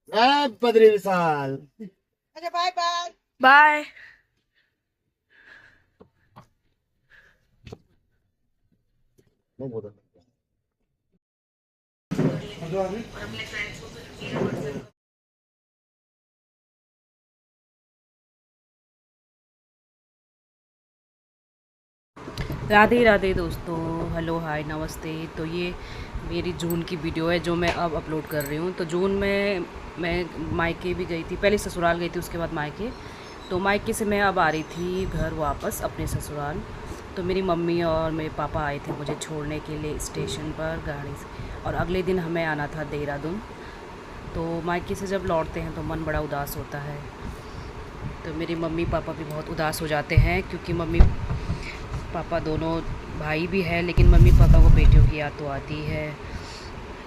बद्री विशाल। अच्छा bye bye bye. Radhe Radhe दोस्तों, hello हाय नमस्ते। तो ये मेरी जून की वीडियो है जो मैं अब अपलोड कर रही हूँ। तो जून में मैं मायके भी गई थी, पहले ससुराल गई थी उसके बाद मायके। तो मायके से मैं अब आ रही थी घर वापस अपने ससुराल। तो मेरी मम्मी और मेरे पापा आए थे मुझे छोड़ने के लिए स्टेशन पर गाड़ी से, और अगले दिन हमें आना था देहरादून। तो मायके से जब लौटते हैं तो मन बड़ा उदास होता है। तो मेरे मम्मी पापा भी बहुत उदास हो जाते हैं, क्योंकि मम्मी पापा दोनों भाई भी है, लेकिन मम्मी पापा को बेटियों की याद तो आती है,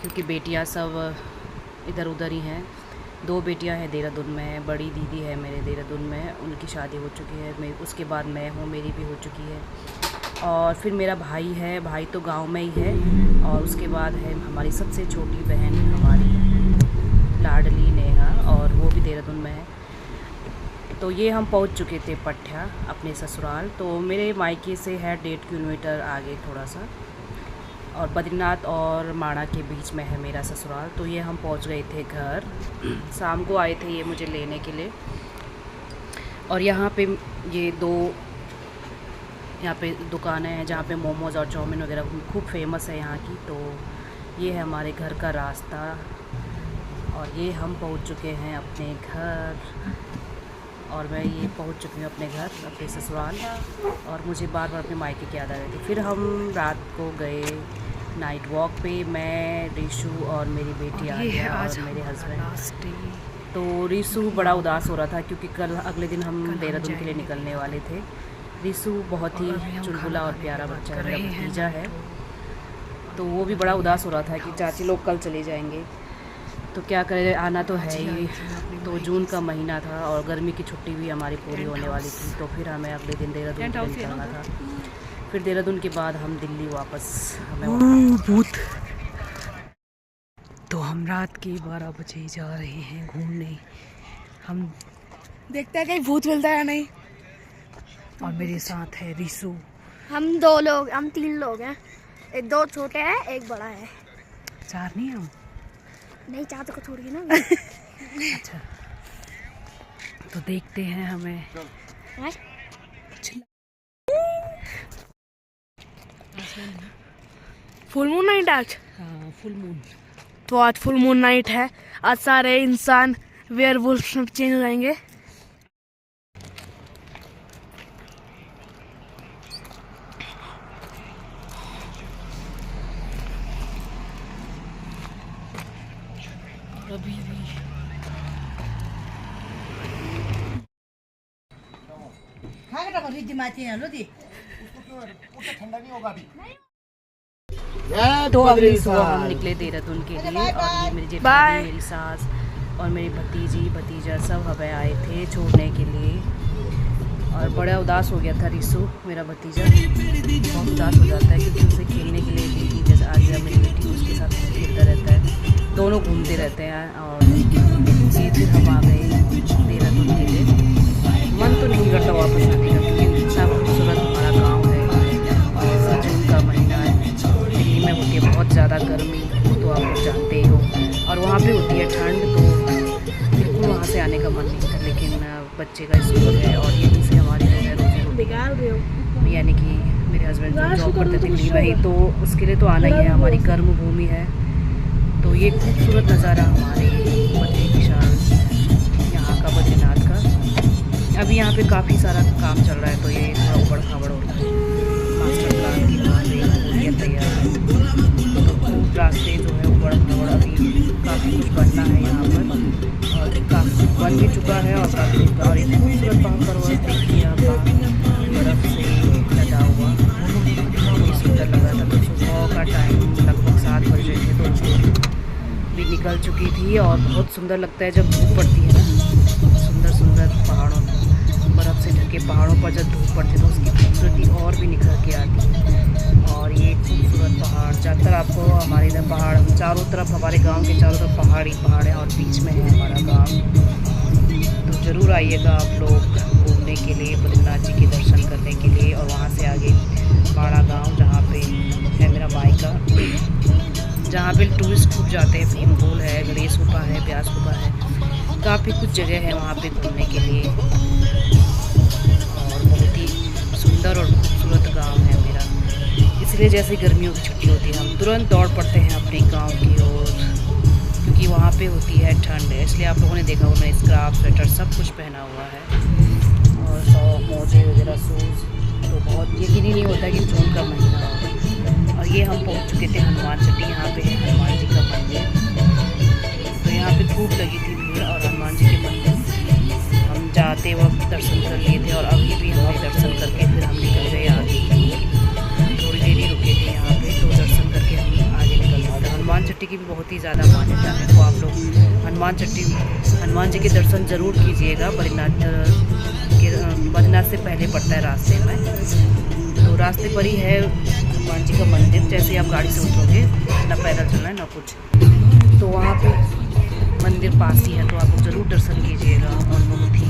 क्योंकि बेटियां सब इधर उधर ही हैं। 2 बेटियां हैं देहरादून में, बड़ी दीदी है मेरे देहरादून में, उनकी शादी हो चुकी है। मैं उसके बाद मैं हूँ, मेरी भी हो चुकी है। और फिर मेरा भाई है, भाई तो गांव में ही है। और उसके बाद है हमारी सबसे छोटी बहन, हमारी लाडली नेहा, और वो भी देहरादून में है। तो ये हम पहुंच चुके थे पट्ठा अपने ससुराल। तो मेरे मायके से है 1.5 किलोमीटर आगे थोड़ा सा, और बद्रीनाथ और माणा के बीच में है मेरा ससुराल। तो ये हम पहुंच गए थे घर। शाम को आए थे ये मुझे लेने के लिए। और यहाँ पे ये 2 यहाँ पे दुकानें हैं जहाँ पे मोमोज़ और चाउमीन वगैरह खूब फेमस है यहाँ की। तो ये है हमारे घर का रास्ता, और ये हम पहुँच चुके हैं अपने घर। और मैं ये पहुंच चुकी हूँ अपने घर, अपने ससुराल। और मुझे बार बार अपने मायके की याद आ रही थी। फिर हम रात को गए नाइट वॉक पे, मैं रिशु और मेरी बेटी आ गया और मेरे हस्बैंड। तो रिशु बड़ा उदास हो रहा था, क्योंकि कल अगले दिन हम देहरादून के लिए निकलने वाले थे। रिशु बहुत ही चुलबुला और प्यारा बच्चा है, मेरा भतीजा है। तो वो भी बड़ा उदास हो रहा था कि चाची लोग कल चले जाएंगे। तो क्या करें, आना तो है ही। तो जून का महीना था और गर्मी की छुट्टी भी हमारी पूरी होने वाली थी। तो फिर हमें अगले दिन देहरादून के लिए निकलना था। फिर देहरादून के बाद हम दिल्ली वापस भूत। तो हम रात के 12 बजे जा रहे हैं घूमने। हम देखते हैं कहीं भूत मिलता है या नहीं। और मेरे साथ है रिसु। हम 2 लोग, हम 3 लोग हैं। 2 छोटे हैं, 1 बड़ा है। 4 नहीं हम? नहीं, 4 तो छोड़ के ना। अच्छा, तो देखते हैं हमें। फुल मून नाइट आज। हाँ, फुल मून। तो आज फुल मून नाइट है। आज सारे इंसान वेयरवुल्फ में चेंज हो जाएंगे। अभी भी तो अगली सुबह हम निकले देहरादून के लिए। और ये मेरी जेठानी, मेरी सास और मेरी भतीजा सब हमें आए थे छोड़ने के लिए। और बड़ा उदास हो गया था रिसु, मेरा भतीजा बहुत उदास हो जाता है, क्योंकि उसे खेलने के लिए बेटी, जैसे आ गया मेरी बेटी, उसके साथ खेलता रहता है, दोनों घूमते रहते हैं। और ये फिर हम आ गए देहरादून के लिए। मन तो नहीं करता वापस आने का, क्योंकि इतना खूबसूरत हमारा गाँव है। और जून का महीना है, दिल्ली में होती है बहुत ज़्यादा गर्मी, तो आप लोग जानते ही हो। और वहाँ पे होती है ठंड, तो बिल्कुल वहाँ से आने का मन नहीं था। लेकिन बच्चे का स्कूल है और यहीं से हमारी जो है रोजी रोटी, यानी कि मेरे हस्बैंड जो जॉब करते थे दिल्ली में ही, तो उसके लिए तो आना ही है, हमारी कर्म भूमि है। तो ये खूबसूरत नज़ारा हमारे बद्री विशाल यहाँ का, बद्रीनाथ का। अभी यहाँ पे काफ़ी सारा काम चल रहा है, तो ये थोड़ा उबड़ खाबड़ होता है। मास्टर प्लान की बात तैयार है, तो रास्ते जो है उबड़ खाबड़, अभी काफ़ी कुछ बनना है यहाँ पर, और काफ़ी बन भी चुका है और काफ़ी कुछ। और एक खूबसूरत पहाड़ पर्वत देखिए आप, बर्फ़ से लदा हुआ, बहुत सुंदर लग रहा था। तो सुबह का टाइम लगभग 7 बजे थे, तो भी निकल चुकी थी। और बहुत सुंदर लगता है जब धूप पड़ती है ना, सुंदर सुंदर पहाड़ों, बर्फ़ से ढके पहाड़ों पर जब धूप पड़ती है तो उसकी खूबसूरती और भी निखर के आती है। और ये खूबसूरत पहाड़, ज़्यादातर आपको हमारे इधर पहाड़, चारों तरफ हमारे गांव के चारों तरफ पहाड़ ही पहाड़ है, और बीच में है हमारा ज़रूर आइएगा आप लोग घूमने के लिए, बद्रीनाथ जी के दर्शन करने के लिए। और वहाँ से आगे बाड़ा गांव जहाँ पे है मेरा मायका, जहाँ पे टूरिस्ट खूब जाते हैं। भीम पोल है, गणेश गुफा है, ब्यास गुफा है, काफ़ी कुछ जगह है वहाँ पे घूमने के लिए। और बहुत ही सुंदर और खूबसूरत गांव है मेरा, इसलिए जैसे गर्मियों की छुट्टी होती है हम तुरंत दौड़ पड़ते हैं अपने गांव की ओर, क्योंकि वहाँ पे होती है ठंड। इसलिए आप लोगों ने देखा होगा मैंने स्कार्फ, स्वेटर सब कुछ पहना हुआ है, और सॉक्स, मोजे वगैरह, शूज़। तो बहुत यकीन ही नहीं होता कि जून का महीना हो। और ये हम पहुँच चुके थे हनुमान चट्टी। यहाँ पे है हनुमान जी का मंदिर। तो यहाँ पे खूब लगी थी भीड़, और हनुमान जी के मंदिर हम जाते वक्त दर्शन कर लिए थे, और अभी भी हमने दर्शन करके फिर हम निकल गए आगे। थोड़ी देर ही रुके थे यहाँ पे, तो दर्शन करके हम आगे निकल गए थे। हनुमान चट्टी की भी बहुत ही ज़्यादा मान्यता है, तो आप लोग हनुमान जी के दर्शन ज़रूर कीजिएगा। बद्रीनाथ से पहले पड़ता है रास्ते में, तो रास्ते पर ही है हनुमान जी का मंदिर। जैसे आप गाड़ी से उतरोगे, ना पैदल चलना है ना कुछ, तो वहाँ पे मंदिर पास ही है, तो आप लोग ज़रूर दर्शन कीजिएगा। और बहुत ही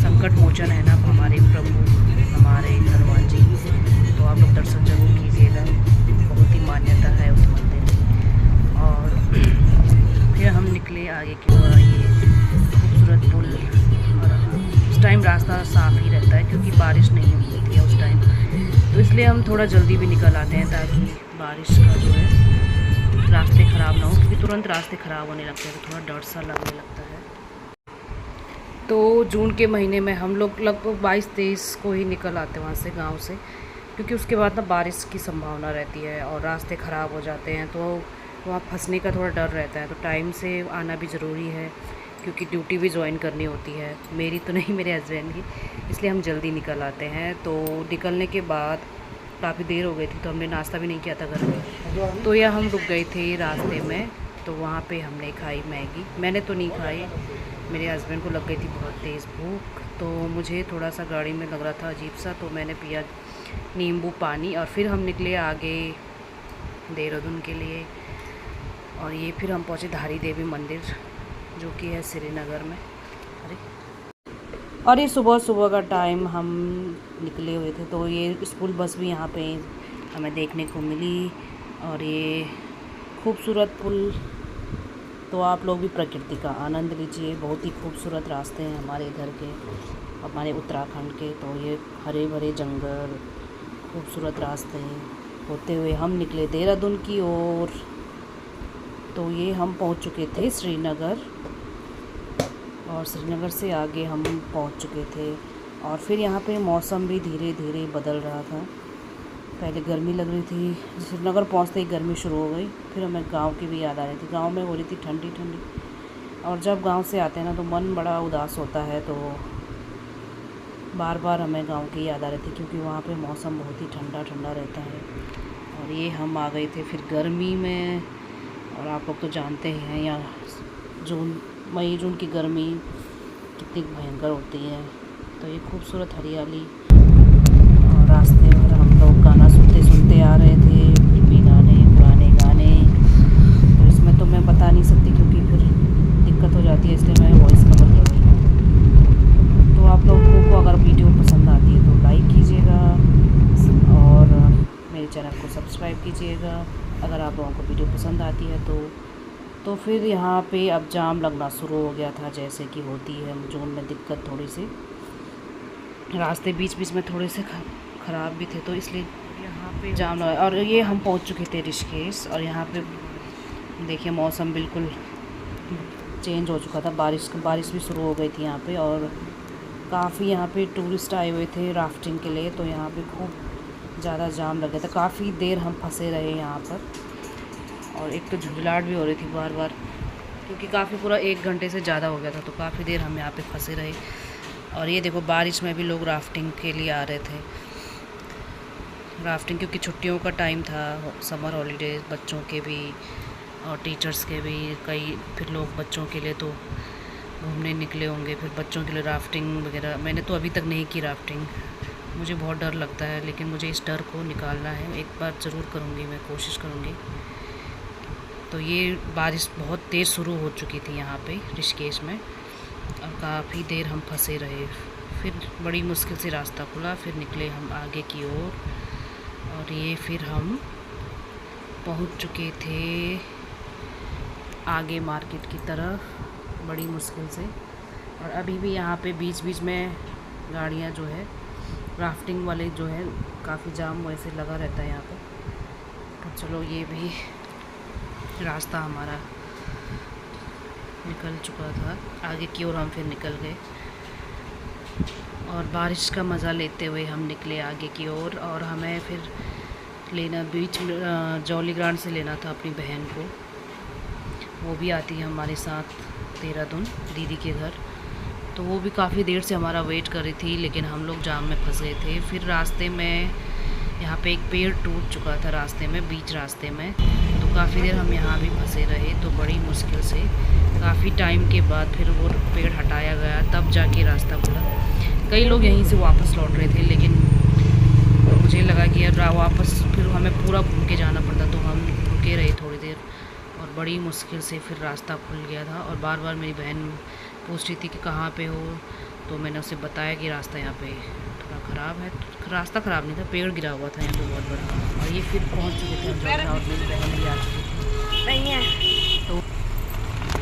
संकट मोचन है ना हमारे प्रभु, हमारे हनुमान जी, तो आप लोग दर्शन जरूर कीजिएगा। बहुत ही मान्यता है उस मंदिर में। और फिर हम निकले आगे की ओर। ये खूबसूरत पुल, और उस टाइम रास्ता साफ़ ही रहता है क्योंकि बारिश नहीं होती है उस टाइम, तो इसलिए हम थोड़ा जल्दी भी निकल आते हैं ताकि बारिश का जो है रास्ते ख़राब ना हो, क्योंकि तुरंत रास्ते ख़राब होने लगते हैं तो थोड़ा डर सा लगने लगता है। तो जून के महीने में हम लोग लगभग 22-23 को ही निकल आते हैं वहाँ से, गांव से, क्योंकि उसके बाद ना बारिश की संभावना रहती है और रास्ते ख़राब हो जाते हैं, तो वहाँ फंसने का थोड़ा डर रहता है। तो टाइम से आना भी ज़रूरी है, क्योंकि ड्यूटी भी ज्वाइन करनी होती है, मेरी तो नहीं, मेरे हस्बैंड की, इसलिए हम जल्दी निकल आते हैं। तो निकलने के बाद काफ़ी देर हो गई थी, तो हमने नाश्ता भी नहीं किया था घर में, तो यह हम रुक गए थे रास्ते में। तो वहाँ पे हमने खाई मैगी, मैंने तो नहीं खाई, मेरे हस्बैंड को लग गई थी बहुत तेज़ भूख, तो मुझे थोड़ा सा गाड़ी में लग रहा था अजीब सा, तो मैंने पिया नींबू पानी। और फिर हम निकले आगे देहरादून के लिए, और ये फिर हम पहुँचे धारी देवी मंदिर, जो कि है श्रीनगर में। और ये सुबह सुबह का टाइम हम निकले हुए थे, तो ये स्कूल बस भी यहाँ पे हमें देखने को मिली। और ये खूबसूरत पुल, तो आप लोग भी प्रकृति का आनंद लीजिए। बहुत ही खूबसूरत रास्ते हैं हमारे इधर के, हमारे उत्तराखंड के। तो ये हरे भरे जंगल, खूबसूरत रास्ते होते हुए हम निकले देहरादून की ओर। तो ये हम पहुंच चुके थे श्रीनगर, और श्रीनगर से आगे हम पहुंच चुके थे। और फिर यहाँ पे मौसम भी धीरे धीरे बदल रहा था। पहले गर्मी लग रही थी, श्रीनगर पहुँचते ही गर्मी शुरू हो गई। फिर हमें गांव की भी याद आ रही थी, गांव में हो रही थी ठंडी ठंडी। और जब गांव से आते हैं ना तो मन बड़ा उदास होता है, तो बार बार हमें गांव की याद आ रही थी, क्योंकि वहाँ पे मौसम बहुत ही ठंडा ठंडा रहता है। और ये हम आ गए थे फिर गर्मी में, और आप लोग तो जानते ही हैं यहाँ मई जून की गर्मी कितनी भयंकर होती है। तो ये खूबसूरत हरियाली, और रास्ते भर हम लोग गाना सुनते सुनते आ रहे थे, फिल्मी गाने, पुराने गाने। तो इसमें तो मैं बता नहीं सकती क्योंकि फिर दिक्कत हो जाती है, इसलिए मैं वॉइस कवर कर रही हूँ। तो आप लोगों को अगर वीडियो पसंद आती है तो लाइक कीजिएगा, और मेरे चैनल को सब्सक्राइब कीजिएगा अगर आप लोगों को वीडियो पसंद आती है तो फिर यहाँ पे अब जाम लगना शुरू हो गया था, जैसे कि होती है जून में दिक्कत थोड़ी सी। रास्ते बीच बीच में थोड़े से ख़राब भी थे, तो इसलिए यहाँ पे जाम लगा। और ये हम पहुँच चुके थे ऋषिकेश, और यहाँ पे देखिए मौसम बिल्कुल चेंज हो चुका था, बारिश भी शुरू हो गई थी यहाँ पे। और काफ़ी यहाँ पे टूरिस्ट आए हुए थे राफ्टिंग के लिए, तो यहाँ पे खूब ज़्यादा जाम लग गया था। काफ़ी देर हम फंसे रहे यहाँ पर, और एक तो झुंझलाहट भी हो रही थी बार बार, क्योंकि काफ़ी पूरा 1 घंटे से ज़्यादा हो गया था, तो काफ़ी देर हम यहाँ पे फंसे रहे। और ये देखो बारिश में भी लोग राफ्टिंग के लिए आ रहे थे, राफ्टिंग, क्योंकि छुट्टियों का टाइम था, समर हॉलीडेज बच्चों के भी और टीचर्स के भी। कई फिर लोग बच्चों के लिए तो घूमने निकले होंगे, फिर बच्चों के लिए राफ्टिंग वगैरह। मैंने तो अभी तक नहीं की राफ्टिंग, मुझे बहुत डर लगता है, लेकिन मुझे इस डर को निकालना है, एक बार ज़रूर करूँगी, मैं कोशिश करूँगी। तो ये बारिश बहुत तेज़ शुरू हो चुकी थी यहाँ पे ऋषिकेश में, और काफ़ी देर हम फंसे रहे। फिर बड़ी मुश्किल से रास्ता खुला, फिर निकले हम आगे की ओर। और ये फिर हम पहुंच चुके थे आगे मार्केट की तरफ बड़ी मुश्किल से। और अभी भी यहाँ पे बीच बीच में गाड़ियाँ जो है राफ्टिंग वाले जो है काफ़ी जाम वैसे लगा रहता है यहाँ पे। तो चलो ये भी रास्ता हमारा निकल चुका था, आगे की ओर हम फिर निकल गए। और बारिश का मज़ा लेते हुए हम निकले आगे की ओर। और हमें फिर लेना बीच जॉली ग्रांट से लेना था अपनी बहन को, वो भी आती है हमारे साथ देहरादून दीदी के घर। तो वो भी काफ़ी देर से हमारा वेट कर रही थी, लेकिन हम लोग जाम में फंस गए थे। फिर रास्ते में यहाँ पे एक पेड़ टूट चुका था रास्ते में, बीच रास्ते में, तो काफ़ी देर हम यहाँ भी फंसे रहे। तो बड़ी मुश्किल से काफ़ी टाइम के बाद फिर वो पेड़ हटाया गया, तब जाके रास्ता खुला। कई लोग यहीं से वापस लौट रहे थे, लेकिन मुझे लगा कि यार वापस फिर हमें पूरा घूम के जाना पड़ता, तो हम रुके रहे थोड़ी देर। और बड़ी मुश्किल से फिर रास्ता खुल गया था। और बार बार मेरी बहन पूछ रही थी कि कहाँ पे हो, तो मैंने उसे बताया कि रास्ता यहाँ पे थोड़ा ख़राब है। रास्ता ख़राब नहीं था, पेड़ गिरा हुआ था यहाँ पे बहुत बड़ा। और ये फिर पहुँच चुके थे हम, और मेरी बहन भी आ चुकी थी। नहीं है तो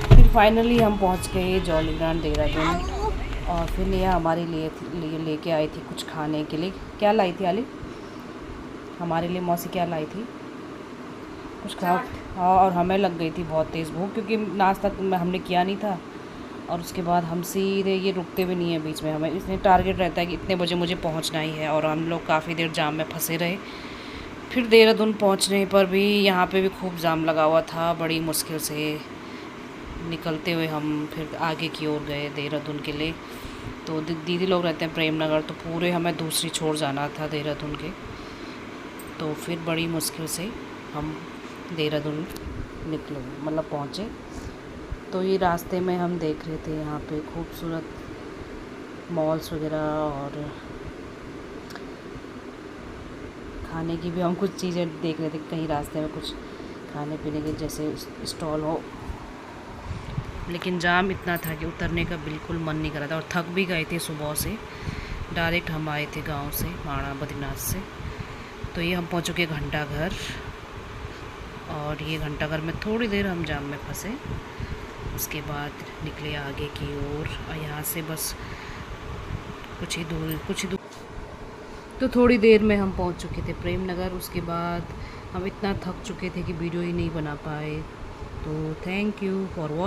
फिर फाइनली हम पहुँच गए जॉली ग्रांट देहरादून। और फिर नेहा हमारे लिए लेके आई थी कुछ खाने के लिए। क्या लाई थी आली? हमारे लिए मौसी क्या लाई थी? कुछ खा। हाँ, और हमें लग गई थी बहुत तेज़ भूख, क्योंकि नाश्ता हमने किया नहीं था। और उसके बाद हम सीधे, ये रुकते भी नहीं है बीच में, हमें इसलिए टारगेट रहता है कि इतने बजे मुझे पहुंचना ही है। और हम लोग काफ़ी देर जाम में फंसे रहे। फिर देहरादून पहुंचने पर भी यहाँ पे भी खूब जाम लगा हुआ था। बड़ी मुश्किल से निकलते हुए हम फिर आगे की ओर गए देहरादून के लिए। तो दीदी लोग रहते हैं प्रेम नगर, तो पूरे हमें दूसरी छोर जाना था देहरादून के। तो फिर बड़ी मुश्किल से हम देहरादून निकले, मतलब पहुँचे। तो ये रास्ते में हम देख रहे थे यहाँ पे खूबसूरत मॉल्स वगैरह, और खाने की भी हम कुछ चीज़ें देख रहे थे कहीं रास्ते में, कुछ खाने पीने के जैसे स्टॉल हो। लेकिन जाम इतना था कि उतरने का बिल्कुल मन नहीं कर रहा था। और थक भी गए थे सुबह से, डायरेक्ट हम आए थे गांव से, माणा बद्रीनाथ से। तो ये हम पहुँच चुके घंटाघर। और ये घंटाघर में थोड़ी देर हम जाम में फंसे, उसके बाद निकले आगे की ओर। और यहाँ से बस कुछ ही दूर तो थोड़ी देर में हम पहुँच चुके थे प्रेम नगर। उसके बाद हम इतना थक चुके थे कि वीडियो ही नहीं बना पाए। तो थैंक यू फॉर वॉचिंग।